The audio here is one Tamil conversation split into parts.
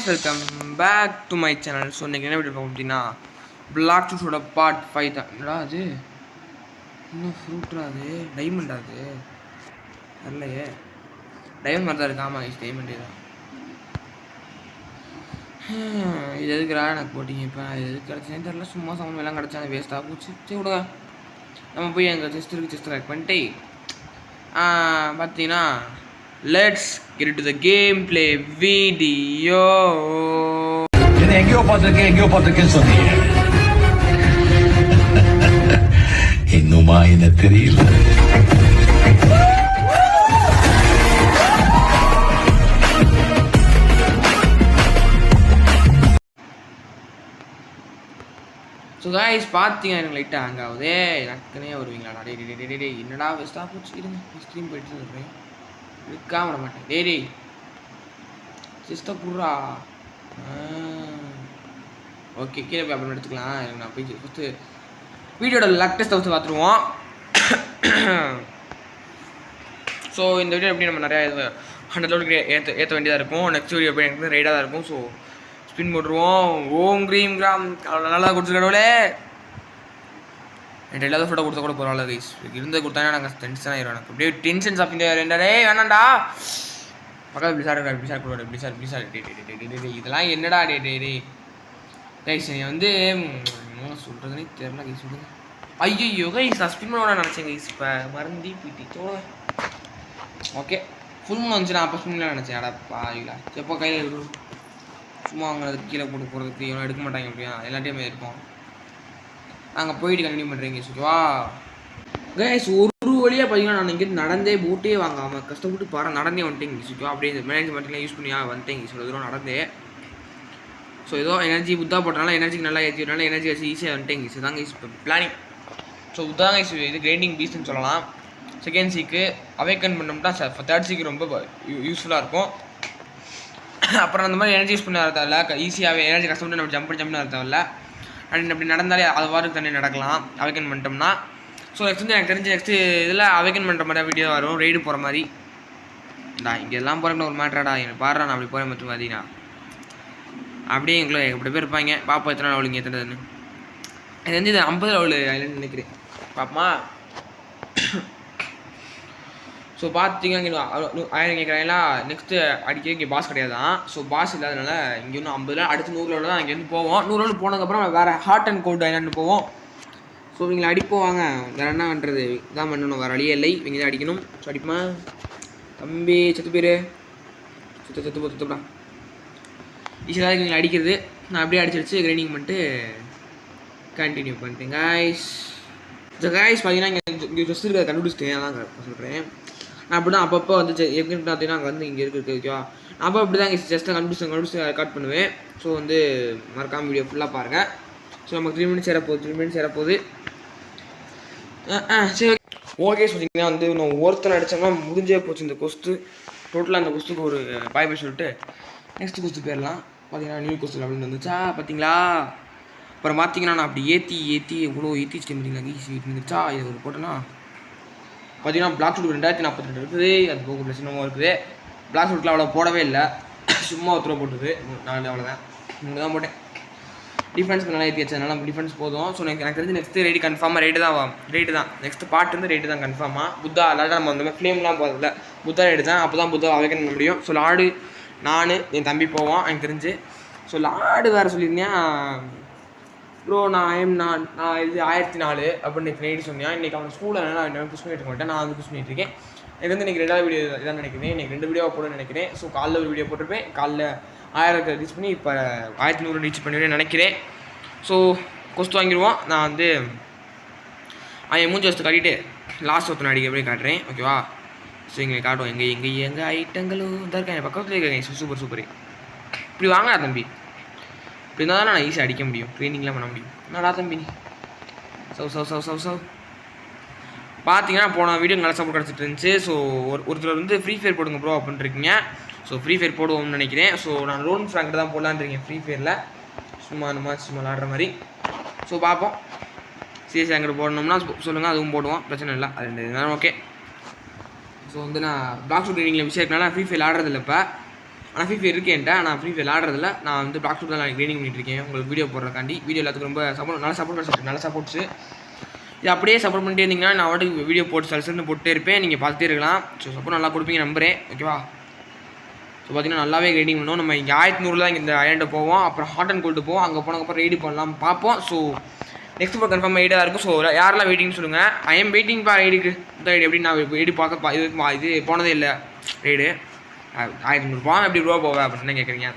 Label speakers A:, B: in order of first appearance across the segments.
A: guys, welcome back to my channel. So இன்னைக்கு என்ன வீடியோ பார்க்க அப்படின்னா பிளாக் ஷூட்டோட பார்ட் 5 தான். என்னடா அது இன்னும் ஃப்ரூட்ரா அது டைமண்டா அது இல்லையே டைமண்ட் மாதிரி தான் இருக்கு. ஆமாம் கைஸ் டைமண்டே தான். இது எதுக்குறா எனக்கு போட்டிங்க இப்போ இது எதுக்கு கிடச்சேன்னு தெரியல. சும்மா சவுண்ட் எல்லாம் கிடச்சா வேஸ்ட்டாக போச்சு. சரி விடுங்க நம்ம போய் எங்கள் செஸ்ட் இருக்கு செஸ்ட் கரெக்ட் பண்ணிட்டு பார்த்தீங்கன்னா let's get into the gameplay video.
B: என்ன எங்கேயோ பார்த்துருக்கேன்னு சொன்னீங்க. இன்னுமா என்ன தெரியல.
A: ஸோ guys பார்த்தீங்கன்னா எனக்கு லைட்டாக ஹேங் ஆகுதே. எனக்குன்னே வருவீங்களா டே என்னடா வேஸ்ட்டாக போச்சு. இருங்க ஸ்க்ரீன் போயிட்டு சொல்கிறேன் இருக்காம விட மாட்டேன். டேய் சிஸ்டர் புட்றா. ஓகே கீழே போய் அப்புறம் எடுத்துக்கலாம். எனக்கு நான் போய் ஃபஸ்ட்டு வீடியோட லக் டெஸ்ட்டை வச்சு பார்த்துருவோம். ஸோ இந்த வீடியோ எப்படி நம்ம நிறையா 100 லெவலுக்கு ஏற்ற வேண்டியதாக இருக்கும். நெக்ஸ்ட் வீடியோ எப்படி எனக்கு ரைடாக தான் இருக்கும். ஸோ ஸ்பின் போட்டுருவோம். ஓம் க்ரீம் கிராம் நல்லா கொடுத்துருக்கடவுளே. என் எல்லாரும் ஃபோட்டோ கொடுத்தா கூட பரவாயில்ல கைஸ். இருந்து கொடுத்தாங்கன்னா நாங்கள் டென்ஷன் ஆயிடும். எனக்கு அப்படியே டென்ஷன்ஸ் ஆஃப் இந்த ரெண்டே வேணாண்டா. பக்கத்தில் பிசார் கூட பிசார் டே இதெல்லாம் என்னடா டே கைஸ் நீ வந்து என்ன சொல்கிறதுனே தெரில கைஸ். சொல்லுங்க ஐயோ கைஸ் நான் ஸ்பின் பண்ண நினச்சேன் கைஸ். இப்போ மறந்து போயிட்டு ஓகே ஃபுல் மூணு வந்துச்சு. நான் அப்போ ஸ்பின் நினச்சேன். அடப்பா இல்லா எப்போ கையில் சும்மா அவங்க கீழே போட்டு போகிறதுக்கு எவ்வளோ எடுக்க மாட்டாங்க. அப்படியா எல்லா டைமே இருக்கும். நாங்கள் போயிட்டு கண்டினியூ பண்ணுறீங்க சுற்றுவா கைஸ். ஒரு வழியாக பார்த்தீங்கன்னா நான் இங்கே நடந்தே போட்டே வாங்காமல் கஷ்டப்பட்டு நடந்தே வந்துட்டேங்க சுற்றுவா. அப்படியே இந்த மேனேஜ்மெண்ட்லாம் யூஸ் பண்ணி வந்துட்டேங்க சொல்ல தூரம் நடந்தே. ஸோ ஏதோ எனர்ஜி புத்தா போட்டனால எனர்ஜிக்கு நல்லா ஏற்றினால எனர்ஜி வச்சு ஈஸியாக வந்துட்டேங்க. ஸோ தாங்க இப்போ பிளானிங். ஸோ உதாங்க இது கிரைண்டிங் பீஸ்ன்னு சொல்லலாம். செகண்ட் சீக்கு அவேக்கன் பண்ணோம்னா தேர்ட் சீக்கு ரொம்ப யூஸ்ஃபுல்லாக இருக்கும். அப்புறம் அந்த மாதிரி எனர்ஜி யூஸ் பண்ண தேவையில்ல. ஈஸியாகவே எனர்ஜி கஷ்டப்பட்டு நம்ம ஜம்ப் பண்ண தேவையில்ல. அண்ட் அப்படி நடந்தாலே அது வாருக்கு தண்ணி நடக்கலாம் அவேக்கன் பண்ணிட்டோம்னா. ஸோ நெக்ஸ்ட் வந்து எனக்கு தெரிஞ்ச நெக்ஸ்ட்டு இதில் அவேக்கன் பண்ணுற மாதிரி வீடியோ வரும். ரைடு போகிற மாதிரி நான் இங்கே எல்லாம் போகிறேன்னு ஒரு மேட்ராடா எனக்கு பாடுறா. நான் அப்படி போகிறேன் மட்டும் பார்த்தீங்கன்னா அப்படியே எங்களை எப்படி பேர் இருப்பாங்க. பாப்பா எத்தனை லெவல் இங்கே எத்தனை இது வந்து இது 50 லெவல் ஐலண்ட் நினைக்கிறேன் பாப்பமா. ஸோ பார்த்தீங்கன்னா ஆயிரம் கேட்குறாங்களா. நெக்ஸ்ட்டு அடிக்க இங்கே பாஸ் கிடையாது தான். ஸோ பாஸ் இல்லாதனால இங்கே இன்னும் 50 அடுத்து 100 லெவலில் தான் இங்கேருந்து போவோம். 100 லெவல் போனதுக்கப்புறம் வேறு ஹார்ட் அண்ட் கோல்டு ஐலாண்டு போவோம். ஸோ இவங்களை அடிப்போவாங்க. வேறு என்ன பண்ணுறது இதான் பண்ணணும். வேறு வழியே இல்லை. இவங்க தான் அடிக்கணும். ஸோ அடிப்பா தம்பி செத்து பேர் சுத்தப்படா ஈஸியாக இவங்களை அடிக்கிறது. நான் அப்படியே அடிச்சு கிரைண்டிங் பண்ணிட்டு கண்டினியூ பண்ணிட்டேன் கைஸ். ஸோ கைஸ் பார்த்தீங்கன்னா இங்கே ட்ரெஸ் இருக்கிறத கண்டுபிடிச்சிட்டேன். அதான் சொல்கிறேன். நான் அப்படி தான் அப்பப்போ வந்து எப்படின்னு பார்த்தீங்கன்னா அங்கே வந்து இங்கே இருக்குது ஓகேவா. நான் அப்போ அப்படி தான் இங்கே ஜஸ்ட்டாக கண்டுபிடிச்சி ரெக்கார்ட் பண்ணுவேன். ஸோ வந்து மறக்காமல் வீடியோ ஃபுல்லாக பாருங்கள். ஸோ நமக்கு 3 மினிட்ஸ் சேரப்போகுது. சரி ஓகே சொல்லிங்கன்னா வந்து நான் ஒருத்தனை அடித்தோம்னா முடிஞ்சே போச்சு இந்த கொஸ்ட்டு. டோட்டலாக அந்த கொஸ்ட்டுக்கு ஒரு பாய் சொல்லிட்டு நெக்ஸ்ட் கொஸ்ட்டு போயிடலாம். பார்த்தீங்கன்னா நியூ கொஸ்ட்டு அப்படின்னு வந்துச்சா பார்த்தீங்களா. அப்புறம் பார்த்தீங்கன்னா நான் அப்படி ஏற்றி எவ்வளோ ஏற்றி பார்த்தீங்களா ஈஸி இருந்துச்சா. இது ஒரு போட்டோன்னா பார்த்தீங்கன்னா பிளாக் ஷூட் 2042 இருக்குது. அது போக பிரச்சனமாக இருக்குது. பிளாக் ஷூட்டில் அவ்வளோ போடவே இல்லை. சும்மா ஒருத்தர போட்டுது 4 அவ்வளோதான் 3 தான் போட்டேன். டிஃபென்ஸ்க்கு நல்லா ஏற்றி வச்சதுனால டிஃபென்ஸ் போதும். ஸோ எனக்கு தெரிஞ்சு நெக்ஸ்ட்டு ரைடு கன்ஃபார்மாக ரைடு தான் நெக்ஸ்ட் பார்ட் வந்து ரைடு தான் கன்ஃபார்மாக. புத்தா அல்லாத நம்ம அந்த மாதிரி ஃப்ளேம்லாம் போகிறதில்ல. புத்தா ரைடு தான். அப்போ தான் புத்தா அவேக்கன் பண்ண முடியும். ஸோ லாடு நான் என் தம்பி போவோம் எனக்கு தெரிஞ்சு. ஸோ லாடு வேறு சொல்லியிருந்தேன் ப்ரோ. நான் இது 1004 அப்படின்னு நைட்டு சொன்னேன். இன்றைக்கி அவன் ஸ்கூலில் நான் புஷ் பண்ணிட்டு மாட்டேன். நான் வந்து புஷ் பண்ணிட்டு இருக்கேன். எனக்கு வந்து இன்றைக்கி 2வது வீடியோ இதான் நினைக்கிறேன். இன்றைக்கி 2 வீடியோ போடணும்னு நினைக்கிறேன். ஸோ காலைல ஒரு வீடியோ போட்டிருப்பேன். காலைல 1000 ரீச் பண்ணி இப்போ 1100 ரீச் பண்ணிவிடுவேன் நினைக்கிறேன். ஸோ கொஸ்ட் வாங்கிடுவோம். நான் வந்து அவன் மூஞ்சி வச்சு காட்டிட்டு லாஸ்ட் ஒருத்தனை அடிக்க எப்படி காட்டுறேன் ஓகேவா. ஸோ இங்கே காட்டுவோம் எங்கள் ஐட்டங்களும் இதாக இருக்கேன். என் பக்கத்தில் இருக்காங்க. சூப்பர் இப்படி வாங்கடா தம்பி. இப்படி இருந்தால் தான் நான் ஈஸியாக அடிக்க முடியும். ட்ரைனிங்லாம் பண்ண முடியும். என்னடா தம்பி நீ சவ் பார்த்தீங்கன்னா போன வீடியோ நல்லா சப்போர்ட் கிடச்சிட்டு இருந்துச்சு. ஸோ ஒருத்தர் வந்து ஃப்ரீ ஃபயர் போடுங்க ப்ரோ அப்படின்ட்டுருக்கீங்க. ஸோ ஃப்ரீ ஃபயர் போடுவோம்னு நினைக்கிறேன். ஸோ நான் லோன் ஃப்ராங்க் தான் போடலான்ருக்கேன் ஃப்ரீ ஃபயரில். சும்மா அந்த மாதிரி சும்மா விளாடுற மாதிரி. ஸோ பார்ப்போம். சிஎஸ்சி அங்கிட்டு போடணும்னா சொல்லுங்கள் அதுவும் போடுவோம். பிரச்சனை இல்லை. அது 2 இருந்தாலும் ஓகே. ஸோ வந்து நான் பிளாக் ஷூட் ட்ரைனிங்கில் விஷயம் இருக்கனால ஃப்ரீ ஃபயர் ஆடுறதில்ல. இப்போ ஆனால் ஃப்ரீ ஃபயர் இருக்கேன்ட்ட நான் ஃப்ரீ ஃபயர் விளாட்றதில்ல. நான் வந்து பிளாக் ஷூட் தான் நான் ட்ரைனிங் பண்ணிட்டு இருக்கேன் உங்களுக்கு வீடியோ போடுறதுக்காண்டி. வீடியோ எல்லாத்துக்கும் ரொம்ப நல்ல சப்போர்ட் கிடச்சிருக்கு, நல்ல சப்போர்ட்ஸு. இது அப்படியே சப்போர்ட் பண்ணிட்டே இருந்தீங்கன்னா நான் வாட்டுக்கு வீடியோ போட்டு சல்சல்னு போட்டே இருப்பேன், நீங்கள் பார்த்துட்டே இருக்கலாம். ஸோ சப்போர்ட் நல்லா கொடுப்பீங்க நம்புறேன், ஓகேவா? ஸோ பார்த்தீங்கன்னா நல்லாவே ரைடிங் பண்ணுவோம். நம்ம இங்கே 1100 தான் இந்த ஐலாண்டை போவோம், அப்புறம் ஹாட் அண்ட் கோல்டு போவோம். அங்கே போனதுக்கப்புறம் ரைடு பண்ணலாம் பார்ப்போம். ஸோ நெக்ஸ்ட் இப்போ கன்ஃபார்ம் ரைடாக இருக்கும். ஸோ யாரெல்லாம் வெயிட்டிங்னு சொல்லுங்கள். ஐ எம் வெயிட்டிங் பா ரைடுக்கு. இந்த ரைடு எப்படி நான் ரைடு பார்க்க இது போனதே இல்லை ரைடு. 1100 போவேன் எப்படி ரூபா போவேன் அப்படின்னு கேட்குறீங்க.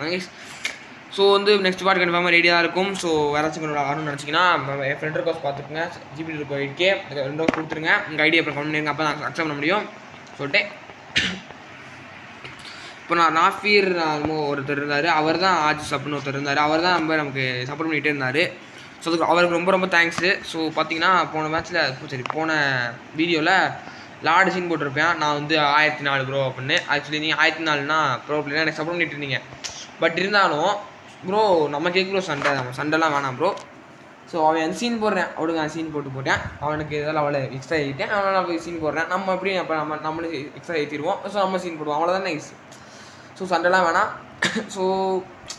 A: ஸோ வந்து நெக்ஸ்ட் பார்ட் கன்ஃபார்மாக ரெடியாக இருக்கும். ஸோ யாராச்சும் ஆகணும்னு நினச்சிங்கன்னா என் ஃப்ரெண்ட் ரிக்வஸ்ட் பார்த்துக்குங்க. ஜிபி ரூபாய் 8K 2 கொடுத்துருங்க. உங்கள் ஐடியா அப்புறம் கமெண்ட் பண்ணுங்க, அப்போ தான் அக்செப்ட் பண்ண முடியும் சொல்லிட்டு. இப்போ நாஃபீர் ஒருத்தர் இருந்தார், அவர் தான் ஆஜிஸ் அப்படின்னு ஒருத்தர் இருந்தார். அவர் தான் நமக்கு சப்போர்ட் பண்ணிகிட்டே இருந்தார். ஸோ அதுக்கு அவருக்கு ரொம்ப ரொம்ப தேங்க்ஸு. ஸோ பார்த்தீங்கன்னா போன வீடியோவில் லார்டு சீன் போட்டிருப்பேன். நான் வந்து 1004 ப்ரோ அப்படின்னு. ஆக்சுவலி நீங்கள் 1004னா ப்ரோ அப்படின்னா எனக்கு சப்போர்ட் பண்ணிட்டு இருந்தீங்க. பட் இருந்தாலும் ப்ரோ நம்ம கேட்க ப்ரோ சண்டைலாம் வேணாம் ப்ரோ. ஸோ அவன் சீன் போடுறேன், அவனுக்கு நான் சீன் போட்டேன். அவனுக்கு இதெல்லாம் அவளை எக்ஸ்ட்ரா ஏற்றிட்டேன், அவனால் போய் சீன் போடுறேன். நம்ம எப்படி நம்மளே எக்ஸ்ட்ரா ஏற்றிடுவோம். ஸோ நம்ம சீன் போடுவோம், அவ்வளோதான் நைஸ். ஸோ சண்டைலாம் வேணாம். ஸோ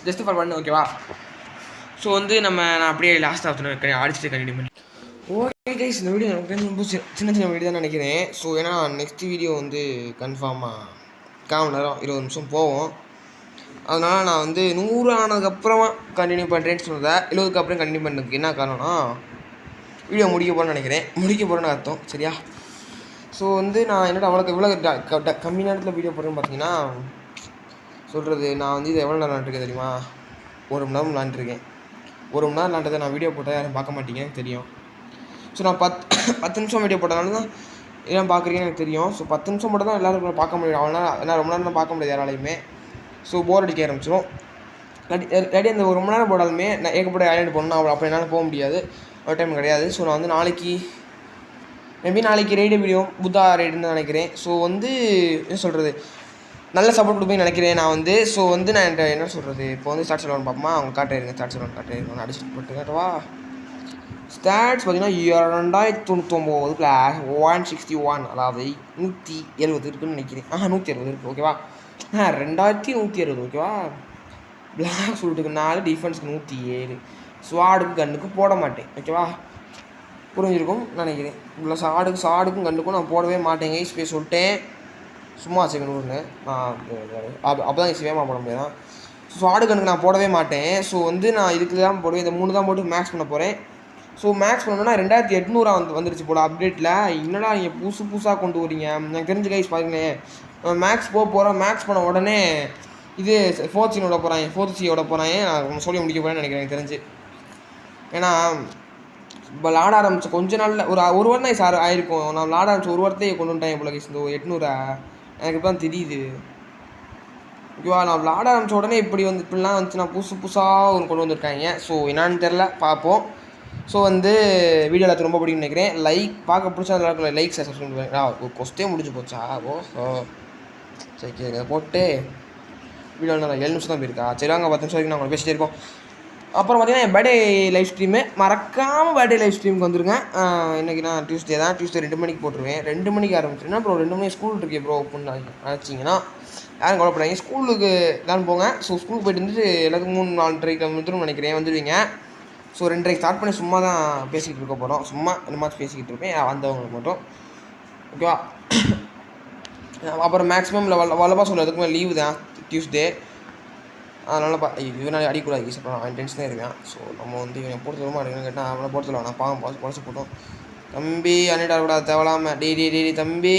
A: ஜஸ்ட் ஃபார் பண்ணு, ஓகேவா? ஸோ வந்து நான் அப்படியே லாஸ்ட் ஆஃப்டர் அடிச்சுட்டு கண்டினியூ பண்ணி. ஓகே கைஸ், இந்த வீடியோ எனக்கு ரொம்ப சின்ன வீடியோ தான் நினைக்கிறேன். ஸோ ஏன்னா நெக்ஸ்ட் வீடியோ வந்து கன்ஃபார்மாக 1/4 நேரம் 20 நிமிஷம் போகும். அதனால் நான் வந்து 100 ஆனதுக்கப்புறமா கண்டினியூ பண்ணுறேன்னு சொல்கிறேன். 70க்கு அப்புறம் கண்டினியூ பண்ணுறதுக்கு என்ன காரணம்னா வீடியோ முடிக்க போகிறேன்னு நினைக்கிறேன். முடிக்க போகிறேன்னு அர்த்தம், சரியா? ஸோ வந்து நான் என்னோட இவ்வளோ கம்மி நேரத்தில் வீடியோ போடுறேன்னு பார்த்தீங்கன்னா சொல்கிறது, நான் வந்து இது எவ்வளோ நேரம் விளாண்டுருக்கேன் தெரியுமா? 1 மணி நேரம் விளாண்டுருக்கேன். 1 மணி நேரம் விளாண்டதை நான் வீடியோ போட்டால் யாரும் பார்க்க மாட்டீங்க, எனக்கு தெரியும். ஸோ நான் 10 நிமிஷம் வீடியோ போட்டதுனால தான் எல்லாம் பார்க்குறீங்கன்னு எனக்கு தெரியும். ஸோ 10 நிமிஷம் மட்டும் தான் எல்லோரும் பார்க்க முடியும். அவ்வளோ ரொம்ப நேரம் பார்க்க முடியாது யாராலையுமே. ஸோ போர் அடிக்க ஆரம்பிச்சிடும். ரெடி அந்த 1 மணி நேரம் போடாலுமே நான் ஏகப்பட்ட ஐலாண்டு போடணும், அப்போ என்னால் போக முடியாது, ஒரு டைம் கிடையாது. ஸோ நான் வந்து நாளைக்கு ரைடு வீடியோ புத்தா ரைடுன்னு தான் நினைக்கிறேன். ஸோ வந்து என்ன சொல்கிறது, நல்ல சப்போர்ட் கொடுப்பேன்னு நினைக்கிறேன் நான் வந்து. ஸோ வந்து நான் என்ன சொல்கிறது, இப்போ வந்து ஸ்டார்ட் சொல்லணும் பார்ப்போமா, அவங்க காட்டுறேன் ஸ்டார்ட் காட்டுறேன் அடிச்சுட்டு போட்டு காட்டுவா. ஸ்டாட்ஸ் பார்த்தீங்கன்னா 2099 + 161, அதாவது 170 இருக்குதுன்னு நினைக்கிறேன். 160 இருக்குது, ஓகேவா? 2160, ஓகேவா? பிளாக் ஷூட்டுக்கு 4, டிஃபென்ஸுக்கு 107, ஸ்வாடுக்கு கன்னுக்கு போட மாட்டேன், ஓகேவா? புரிஞ்சிருக்கும் நினைக்கிறேன். இல்லை சாடுக்கும் கன்னுக்கும் நான் போடவே மாட்டேங்க, ஸ்பேஸ் சொல்லிட்டேன். சும்மா செகண்ட் அப்போ தான் சிவமாக போட முடியாது. ஸோ கன்னுக்கு நான் போடவே மாட்டேன். ஸோ வந்து நான் இதுக்கு தான் போடுவேன், இந்த 3 தான் போட்டு மேக்ஸ் பண்ண போகிறேன். ஸோ மேக்ஸ் பண்ணணுன்னா 2800 வந்துருச்சு போல் அப்டேட்டில். என்னடா நீங்கள் புதுசாக கொண்டு வரீங்க, எனக்கு தெரிஞ்ச கைஸ் பாருங்களேன். மேக்ஸ் போகிறோம், மேக்ஸ் பண்ண உடனே இது 4th சீனோட போகிறாங்க, 4th சியோட போகிறாங்க. நான் சொல்லி முடிக்க போகிறேன்னு நினைக்கிறேன் எனக்கு தெரிஞ்சு. ஏன்னா இப்போ விளாட ஆரம்பித்த கொஞ்ச நாளில் ஒரு வாரம் தான் சார் ஆயிருக்கும். நான் விளாட ஆரம்பித்த ஒரு வாரத்தையே கொண்டு வந்துட்டேன் போல கைஸ். இந்த 800 எனக்கு இப்போ தான் தெரியுது, ஓகேவா? நான் விளாட ஆரம்பித்த உடனே இப்படிலாம் வந்துச்சு, நான் புதுசாக ஒன்று கொண்டு வந்திருக்காங்க. ஸோ என்னான்னு தெரில, பார்ப்போம். ஸோ வந்து வீடியோ எல்லாத்துக்கும் ரொம்ப பிடிக்கும்னு நினைக்கிறேன். பார்க்க பிடிச்சா எல்லாருக்கும் லைக் சப்ஸ்கிரைப் பண்ணுவேன். கொஸ்டே முடிஞ்சு போச்சா? சரி போட்டு வீடியோ நான் 7 நிமிஷம் தான் போயிருக்கா. சரி வாங்க 10 நிமிஷம் வரைக்கும் நான் பேசிட்டே இருக்கோம். அப்புறம் பார்த்தீங்கன்னா என் பர்த்டே லைவ் ஸ்ட்ரீமு மறக்காமல் பர்த்டே லைவ் ஸ்ட்ரீமுக்கு வந்துருங்க. இன்றைக்கி நான் டியூஸ்டே 2 மணிக்கு போட்டுருவேன். 2 மணிக்கு ஆரம்பிச்சிருந்தேன். அப்புறம் 2 மணி ஸ்கூல் இருக்கே ப்ரோ அப்படின்னு நினச்சிங்கன்னா யாரும் கவலைப்படாதீங்க, ஸ்கூலுக்கு தான் போங்க. ஸோ ஸ்கூலுக்கு போய்ட்டு வந்துட்டு எல்லாத்துக்கும் 3-4:30 கிலோமீட்டர்னு நினைக்கிறேன் வந்துடுவீங்க. ஸோ 2:30 ஸ்டார்ட் பண்ணி சும்மா தான் பேசிக்கிட்டு இருக்க போகிறோம். சும்மா இந்த மாதிரி பேசிக்கிட்டு இருப்பேன் வந்தவங்களுக்கு மட்டும், ஓகேவா? அப்புறம் மேக்ஸிமம் வல்லபா சொல்கிறதுக்குமே லீவு தான் டியூஸ்டே. அதனால் இவனால் அடிக்கூடாது, அப்புறம் அவன் டென்ஷனே இருக்கான். ஸோ நம்ம வந்து இவன் போட்டு தருமா இருக்குன்னு கேட்டால் அவனை போட்டு தருவான். நான் பாவம் குறைச்சி போட்டோம். தம்பி அன்னிட்டாக்கூடாது தேவலாம. டெய்லி தம்பி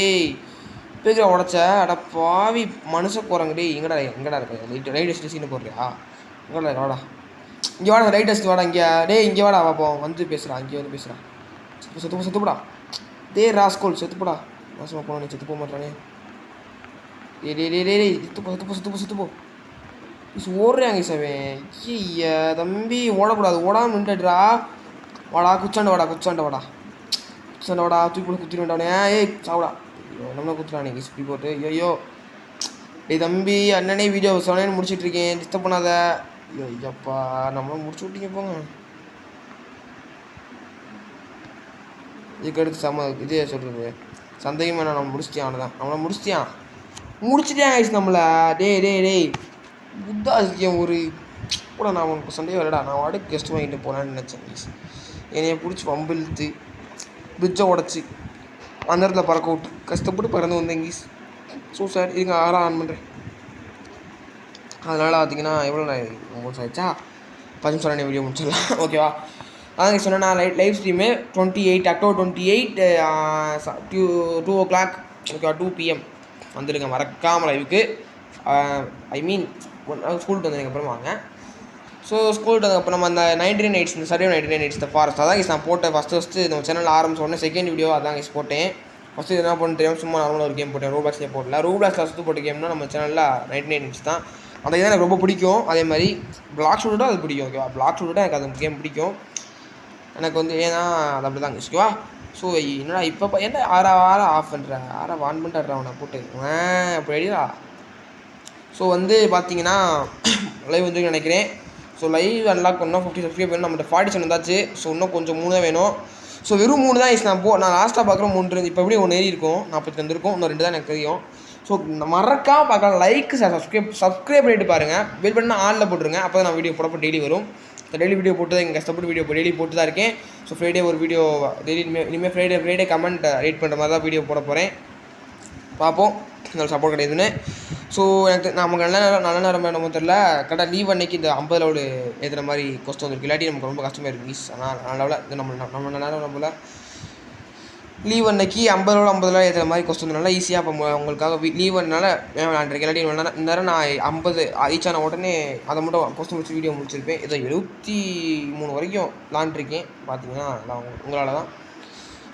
A: பேக்கிற உடச்ச அட பாவி மனுஷ போகிறாங்க. எங்கடா இருக்க ரைட் அடிச்சுட்டு சீனை போடுறியா? எங்கடா வாடா, இங்கே வாடா, ரைட் அடிச்சுட்டு வாடா இங்கே. இங்கே வாடா பார்ப்போம், வந்து பேசுகிறான், இங்கே வந்து பேசுகிறான். செத்துப்போடா ராஸ்கோல், செத்துப்போடா. மாசமாக போன நீ செத்து போக மாட்டானே. செத்துப்போ ஓடுறாங்க சவன். ஐயா தம்பி ஓடக்கூடாது, ஓடாமல் நின்றுடுறா. வாடா குச்சாண்ட வாடா தூக்கி போட்டு குத்திட்டு வேண்டானே. சாவுடா, நம்மளை குத்துறானே இப்படி போட்டு. ஐயோ தம்பி அண்ணனே வீடியோ சொன்னேன்னு முடிச்சுட்டு இருக்கேன், டிஸ்டர்ப் பண்ணாத. ஐயப்பா நம்மளும் முடிச்சு விட்டீங்க போங்க. இதுக்கு அடுத்து இதே சொல்கிறது சந்தேகமாக நான் முடிச்சிட்டியான். அவனை முடிச்சிட்டியான் நம்மளை. டேய் புத்தாசியம் ஒரு கூட நான் உனக்கு சண்டே வரடா நான் வாடகை கெஸ்ட் வாங்கிட்டு போகலான்னு நினச்சேன் கைஸ். என்னைய பிடிச்சி வம்பிழுத்து பிரிட்ஜை உடச்சி அந்த இடத்துல பறக்க விட்டு கஷ்டப்பட்டு பறந்து வந்தேன் கைஸ். ஸோ சார் இருங்க ஆன் பண்ணுறேன். அதனால் பார்த்தீங்கன்னா எவ்வளோ நான் 9 ஆயிடுச்சா 10 நிமிஷம் வீடியோ முடிச்சிடலாம் ஓகேவா. அதான் சொன்னேன் நான் லைவ் ஸ்ட்ரீமு 28 October 28 2 o'clock ஓகேவா 2 PM வந்துடுங்க மறக்காமல் லைவுக்கு. ஐ மீன் ஸ்கூலுக்கு வந்ததுக்கப்புறம் வாங்க. ஸோ ஸ்கூலுக்கு வந்ததுக்கப்புறம் நம்ம அந்த 99 Nights இந்த சர்வே 99 Nights த ஃபாரஸ்ட் அதான் நான் போட்டேன் ஃபஸ்ட்டு நம்ம சேனலில் ஆரம்பிச்ச உடனே செகண்ட் வீடியோ அதான் போட்டேன். ஃபஸ்ட்டு என்ன பண்ண தெரியும் சும்மா நார்மலாக ஒரு கேம் போட்டேன். ரோப்ளாக்ஸ்லேயே போடல. ரோப்ளாக்ஸில் ஃபஸ்ட்டு போட்ட கேம்னா நம்ம சேனலில் 99 Nights தான். அந்த இது எனக்கு ரொம்ப பிடிக்கும். அதே மாதிரி பிளாக் ஷூட்டோ அது பிடிக்கும் ஓகேவா. பிளாக் ஷூட்டோ எனக்கு அந்த கேம் பிடிக்கும். எனக்கு வந்து ஏன்னா அது அப்படி தான் ஓகேவா. ஸோ என்னடா இப்போ என்ன ஆற ஆஃப் பண்ணுறேன் ஆன் பண்ணிட்டு அவனை போட்டு அப்படி ரெடியா. ஸோ வந்து பார்த்தீங்கன்னா லைவ் வந்து நினைக்கிறேன். ஸோ லைவ் அன்லாக் பண்ணோம் 50 சப்ஸ்கிரைப் வேணும். நம்மகிட்ட 47 வந்தாச்சு. ஸோ இன்னும் கொஞ்சம் 3 தான் வேணும். ஸோ வெறும் 3 தான் நான் லாஸ்ட்டாக பார்க்குறோம் 3 இருந்து இப்போ எப்படி 1 ஏறி இருக்கும் 40 வந்துருக்கும். இன்னும் 2 தான் எனக்கு தெரியும். ஸோ மறக்காம பார்க்கலாம். லைக் சப்ஸ்கிரைப் பண்ணிட்டு பாருங்கள். பெல் பட்டனை ஆனில் போட்டுருங்க. அப்போ தான் நான் வீடியோ போடப்போ டெய்லி வரும். டெய்லி வீடியோ போட்டு தான் இங்கே கஷ்டப்பட்டு வீடியோ டெய்லி போட்டு தான் இருக்கேன். ஸோ ஃப்ரைடே ஒரு வீடியோ டெய்லி இனிமேல் ஃப்ரைடே கமெண்ட் ரேட் பண்ணுற மாதிரி தான் வீடியோ போட போகிறேன். பார்ப்போம் நல்ல சப்போர்ட் கிடையாதுன்னு. ஸோ எனக்கு நமக்கு நல்ல நேரம் நம்ம தெரியல. கரெக்டாக லீவ் அன்னைக்கு இந்த 50 லோடு ஏற்றுற மாதிரி கொஸ்ட் வந்துருக்கு. இல்லாட்டி நமக்கு ரொம்ப கஷ்டமாக இருக்குது மீஸ். ஆனால் நல்ல இது நம்ம நேரம் நம்மள லீவ் அன்னைக்கு 50 லோடு ஏற்றுற மாதிரி கொஸ்ட் வந்து நல்லா ஈஸியாக இப்போ உங்களுக்காக லீவ் அன்னால விளாண்டுருக்கேன். இல்லாட்டி இந்த நேரம் நான் 50 ரீச் ஆன உடனே அதை மட்டும் கொஸ்ட் முடிச்சு வீடியோ முடிச்சிருப்பேன். ஏதோ 73 வரைக்கும் விளாண்டுருக்கேன். பார்த்தீங்கன்னா உங்களால் தான்.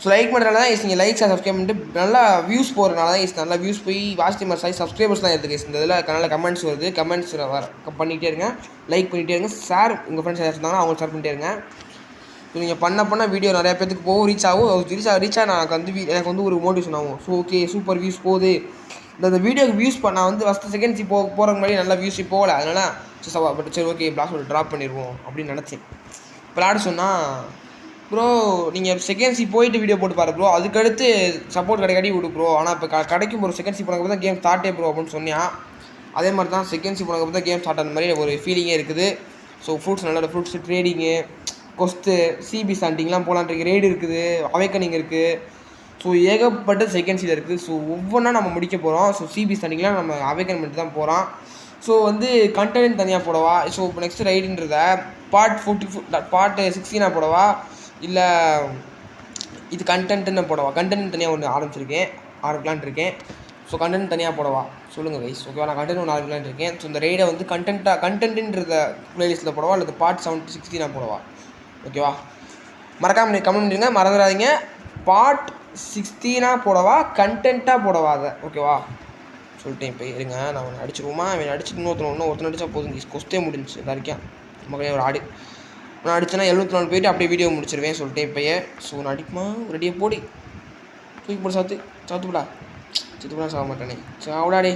A: ஸோ லைக் பண்ணுறதுனால தான் நீங்கள் லைக்ஸ் சப்ஸ்கிரைப் பண்ணிட்டு நல்லா வியூஸ் போகிறதுனால தான் நல்லா வியூஸ் போய் வாட்ச் டைமர் சாய் சப்ஸ்கிரைபர்ஸ்லாம் இருக்குது. இந்த இதில் நல்ல கமெண்ட்ஸ் வருது. கமெண்ட்ஸ் பண்ணிகிட்டே இருங்க. லைக் பண்ணிகிட்டே இருங்க. ஷேர் உங்கள் ஃப்ரெண்ட்ஸ் யாராவது இருந்தாங்கன்னா அவங்க ஷேர் பண்ணிட்டே இருங்க. ஸோ நீங்கள் பண்ண வீடியோ நிறையா பேருக்கு போகும் ரீச் ஆகும். ரீச்சாக எனக்கு வந்து ஒரு மோட்டிவேஷன் ஆகும். ஸோ ஓகே சூப்பர் வியூஸ் போகுது. இந்த வீடியோக்கு வியூஸ் நான் வந்து ஃபஸ்ட்டு செகண்ட்ஸ் போகிறக்கு முன்னாடி நல்லா வியூஸ் போகல. அதனால் பட் சரி ஓகே பிளாக் ட்ராப் பண்ணிடுவோம் அப்படின்னு நினச்சேன். விளாட சொன்னால் ப்ரோ நீங்கள் செகண்ட் சி போயிட்டு வீடியோ போட்டு பாரு ப்ரோ அதுக்கடுத்து சப்போர்ட் கிடைக்காட்டி விடு ப்ரோ. ஆனால் இப்போ கிடைக்கும் ஒரு செகண்ட் சி போனதுக்கு தான் கேம் ஸ்டார்ட்டே ப்ரோ அப்படின்னு சொன்னியா. அதே மாதிரி தான் செகண்ட் சி போனதுக்கு தான் கேம் ஸ்டார்ட் ஆன மாதிரி ஒரு ஃபீலிங்கே இருக்குது. ஸோ ஃப்ரூட்ஸ் நல்ல ஃப்ரூட்ஸ் ட்ரேடிங்கு கொஸ்ட்டு சிபி ஸ்டாண்டிங்லாம் போகலான்ட்டு ரெய்டு இருக்குது. அவேக்கனிங் இருக்குது. ஸோ ஏகப்பட்ட செகண்ட் சியில் இருக்குது. ஸோ ஒவ்வொன்றா நம்ம முடிக்க போகிறோம். ஸோ சிபி ஸ்டாண்டிங்லாம் நம்ம அவேக்கன் பண்ணிட்டு தான் போகிறோம். ஸோ வந்து கண்டென்ட் தனியாக போடவா. ஸோ இப்போ நெக்ஸ்ட் ரைடுன்றத பார்ட் 16 போடவா இல்லை இது கண்டென்ட்டுன்னு போடவா. கண்டென்ட் தனியாக ஒன்று ஆரம்பிக்கலான் இருக்கேன். ஸோ கண்டென்ட் தனியாக போடவா சொல்லுங்கள் கைஸ் ஓகேவா. நான் கண்டென்ட் ஒன்று ஆரம்பிக்கலான் இருக்கேன். ஸோ இந்த ரைடை வந்து கண்டென்ட்டுன்றத ப்ளேலிஸ்ட்டில் போடவா அல்லது பார்ட் 16 போடவா ஓகேவா. மறக்காமல் கமெண்ட் பண்ணுங்க. மறந்துடாதீங்க. பார்ட் 16 போடவா கண்டென்ட்டாக போடவா அதை ஓகேவா சொல்லிட்டேன். இப்போ இருங்க நான் அவனை அடிச்சிருவோமா. அவன் அடிச்சுட்டு ஒருத்தன் அடித்தா போதும் கொஸ்டே முடிஞ்சு இதாக இருக்கேன். நமக்கு ஒரு ஆடு நான் அடிச்சேன்னா 74 போயிட்டு அப்படியே வீடியோ முடிச்சிருவேன் சொல்லிட்டேன் இப்போயே. ஸோ நான் அடிக்குமா ரெடியாக போடி தூக்கி போட சாத்துப்படா சாக மாட்டேனே சாவிடாடே.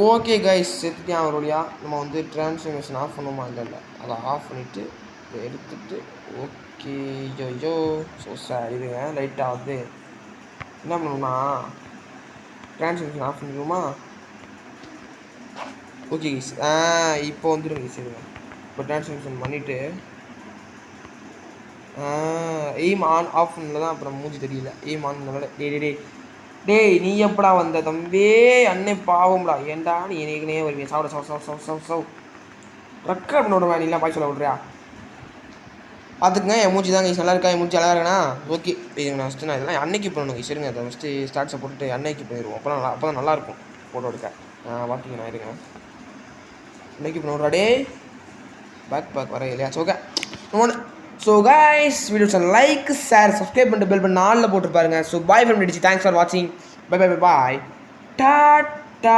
A: Okay guys செத்துட்டேன் அவரோடையா. நம்ம வந்து ட்ரான்ஸ்ஃபர்மேஷன் ஆஃப் பண்ணுவோமா இல்லை அதை ஆஃப் பண்ணிவிட்டு எடுத்துகிட்டு ஓகே ஐயோ ஸோ சார் இதுங்க லைட்டாக வந்து என்ன பண்ணணும்னா ட்ரான்ஸ்ஃபர்மேஷன் ஆஃப் பண்ணிடுவோமா. ஓகே கைஸ் இப்போ வந்துடுங்க கைஸ் இதுங்க. இப்போ ட்ரான்ஸ்ஃபர்மேஷன் பண்ணிவிட்டு எய்ம் ஆன் ஆஃப் பண்ணல தான் அப்புறம் மூஞ்சி தெரியல. எய்ம் ஆன் பண்ணல. டேய் நீ எப்படா வந்த தம்பி அன்னை பாவம்டா. ஏன்டா நீ எனக்குனே வருவீங்க சவு ரெக்கார்ட் பண்ண விடுவேன். நீலாம் பாய் சொல்ல விட்றியா பார்த்துக்குங்க. என் மூஞ்சி தாங்க நல்லா இருக்கா. என் மூஞ்சி அழகா இருக்கா. ஓகே இதுங்க நான் ஃபஸ்ட்டு நான் இதெல்லாம் அன்னைக்கு பண்ணணும் சரிங்க. அதை ஃபஸ்ட்டு ஸ்டார்ட்ஸை போட்டுட்டு அன்னைக்கு போயிடுவோம். அப்போ தான் நல்லாயிருக்கும் ஃபோட்டோ எடுக்க. பார்த்திங்க நான் இருங்க அன்னைக்கு பண்ணுறா டே பேக் வர இல்லையா. So guys videos like share subscribe பண்ணிட்டு பெல் பண்ணி நாளில் போட்டுருப்பாருங்க. So bye friend. Thanks for வாட்சிங். Bye tata.